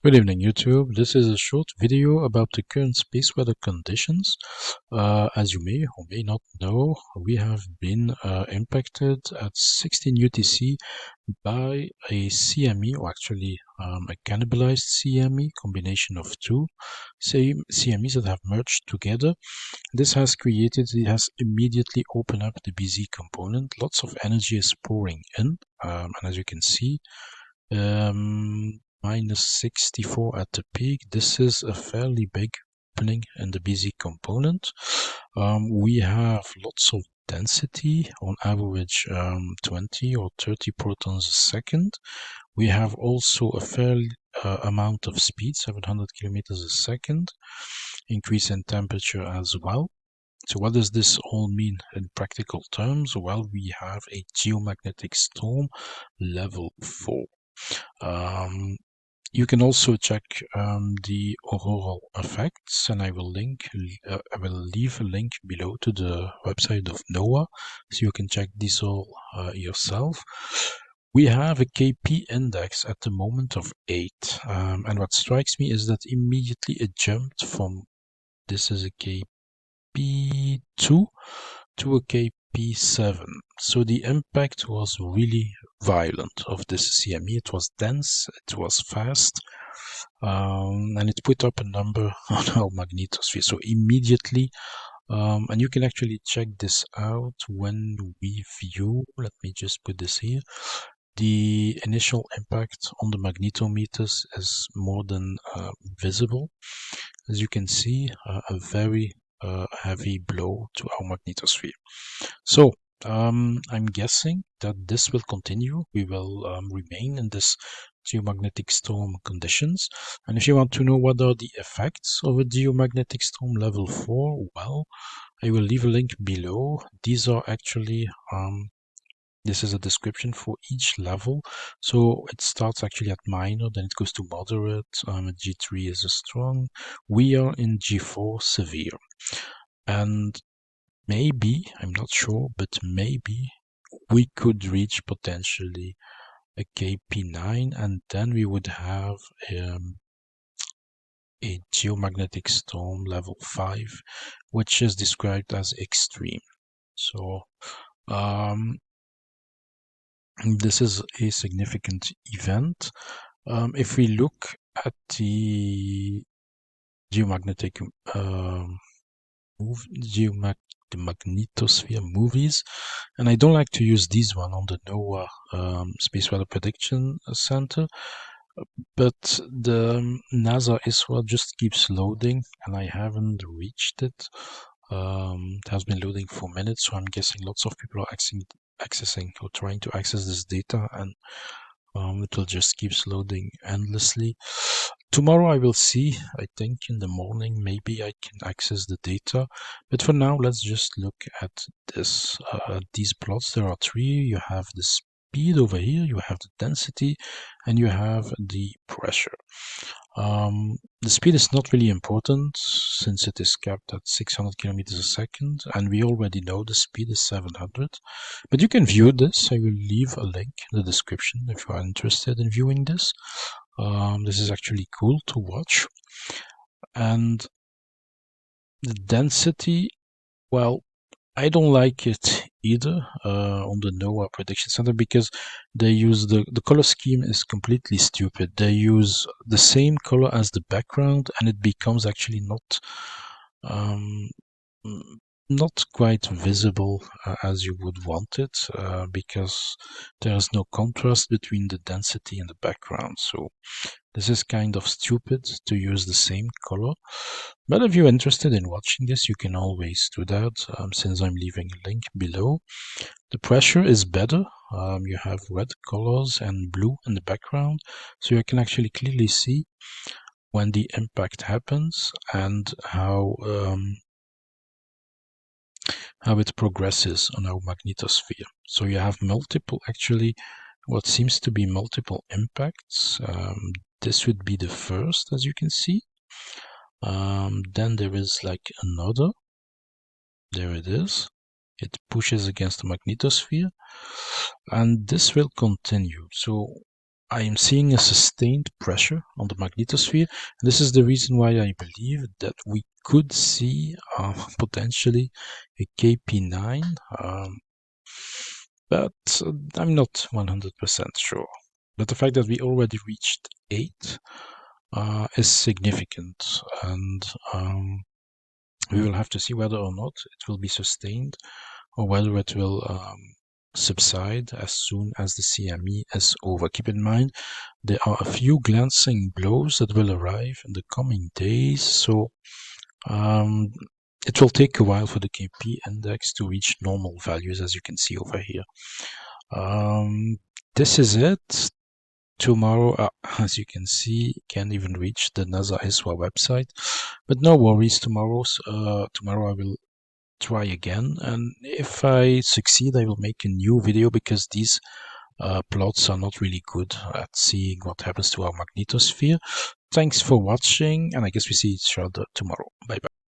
Good evening, YouTube. This is a short video about the current space weather conditions. As you may or may not know, we have been impacted at 16 UTC by a CME, or actually a cannibalized CME, combination of two same CMEs that have merged together. This has immediately opened up the BZ component. Lots of energy is pouring in, and as you can see, minus 64 at the peak. This is a fairly big opening in the BZ component. We have lots of density, on average 20 or 30 protons a second. We have also a fair amount of speed, 700 kilometers a second, increase in temperature as well. So what does this all mean in practical terms? Well, we have a geomagnetic storm level 4. You can also check the auroral effects, and I will leave a link below to the website of NOAA, so you can check these all yourself. We have a KP index at the moment of 8, and what strikes me is that immediately it jumped from, this is a KP2 to a KP7. So the impact was really violent of this CME. It was dense, it was fast, and it put up a number on our magnetosphere. So immediately, and you can actually check this out when we view, let me just put this here, the initial impact on the magnetometers is more than visible. As you can see, a very heavy blow to our magnetosphere. So I'm guessing that this will continue. We will remain in this geomagnetic storm conditions. And if you want to know what are the effects of a geomagnetic storm level 4, well, I will leave a link below. These are actually this is a description for each level. So it starts actually at minor, then it goes to moderate. G3 is a strong. We are in G4 severe. And maybe, I'm not sure, but maybe we could reach potentially a KP9, and then we would have a geomagnetic storm level 5, which is described as extreme. So this is a significant event. If we look at the geomagnetic the magnetosphere movies, and I don't like to use this one on the NOAA Space Weather Prediction Center, but the NASA ISWA just keeps loading, and I haven't reached it. It has been loading for minutes, so I'm guessing lots of people are accessing or trying to access this data, and it will just keep loading endlessly. Tomorrow I will see, I think in the morning, maybe I can access the data. But for now, let's just look at this. These plots, there are 3. You have the speed over here, you have the density, and you have the pressure. The speed is not really important since it is capped at 600 kilometers a second, and we already know the speed is 700. But you can view this. I will leave a link in the description if you are interested in viewing this. This is actually cool to watch. And the density, well, I don't like it either on the NOAA Prediction Center, because they use the color scheme is completely stupid. They use the same color as the background, and it becomes actually not quite visible as you would want it, because there is no contrast between the density and the background. So this is kind of stupid to use the same color. But if you're interested in watching this, you can always do that, since I'm leaving a link below. The pressure is better. You have red colors and blue in the background, so you can actually clearly see when the impact happens and how it progresses on our magnetosphere. So you have multiple, actually, what seems to be multiple impacts. This would be the first, as you can see. Then there is like another. There it is. It pushes against the magnetosphere, and this will continue. So I am seeing a sustained pressure on the magnetosphere. This is the reason why I believe that we could see potentially a KP9, but I'm not 100% sure. But the fact that we already reached 8 is significant, and we will have to see whether or not it will be sustained or whether it will subside as soon as the CME is over. Keep in mind, there are a few glancing blows that will arrive in the coming days, so it will take a while for the KP index to reach normal values, as you can see over here. This is it. Tomorrow, as you can see, can't even reach the NASA ISWA website, but no worries. Tomorrow I will try again, and if I succeed, I will make a new video, because these plots are not really good at seeing what happens to our magnetosphere. Thanks for watching, and I guess we see each other tomorrow. Bye bye.